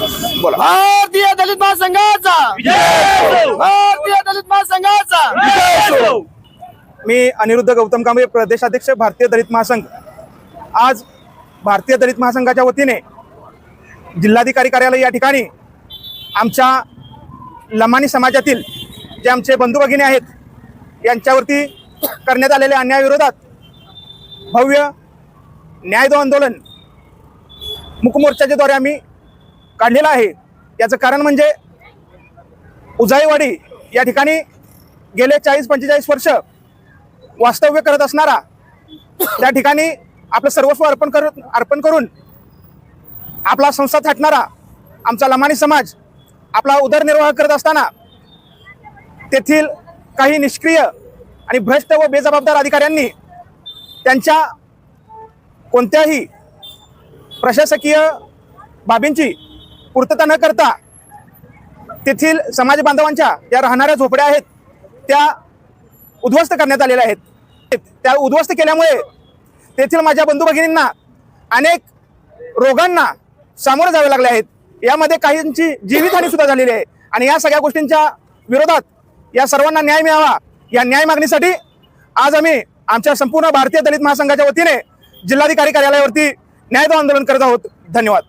बोला. भारतीय दलित महासंघाचा भारतीय दलित महासंघाचा. मी अनिरुद्ध गौतम कांबळे, प्रदेशाध्यक्ष भारतीय दलित महासंघ. आज भारतीय दलित महासंघाच्या वतीने जिल्हाधिकारी कार्यालय या ठिकाणी आमच्या लमानी समाजातील जे आमचे बंधू भगिनी आहेत यांच्यावरती करण्यात आलेल्या अन्यायाविरोधात भव्य न्याय आंदोलन मुकमोर्चाच्या द्वारे आम्ही काढलेलं आहे. याचं कारण म्हणजे उजाईवाडी या ठिकाणी गेले 40-45 वर्ष वास्तव्य करत असणारा, त्या ठिकाणी आपलं सर्वस्व अर्पण करून आपला संसार थाटणारा आमचा लमानी समाज आपला उदरनिर्वाह करत असताना तेथील काही निष्क्रिय आणि भ्रष्ट व बेजबाबदार अधिकाऱ्यांनी त्यांच्या कोणत्याही प्रशासकीय बाबींची पूर्तता न करता तेथील समाज बांधवांच्या ज्या राहणाऱ्या झोपड्या आहेत त्या उद्ध्वस्त करण्यात आलेल्या आहेत. त्या उद्ध्वस्त केल्यामुळे तेथील माझ्या बंधू भगिनींना अनेक रोगांना सामोरे जावे लागले आहेत. यामध्ये काहींची जीवितहानी सुद्धा झालेली आहे आणि या सगळ्या गोष्टींच्या विरोधात या सर्वांना न्याय मिळावा या न्याय मागणीसाठी आज आम्ही आमच्या संपूर्ण भारतीय दलित महासंघाच्या वतीने जिल्हाधिकारी कार्यालयावरती न्याय आंदोलन करत आहोत. धन्यवाद.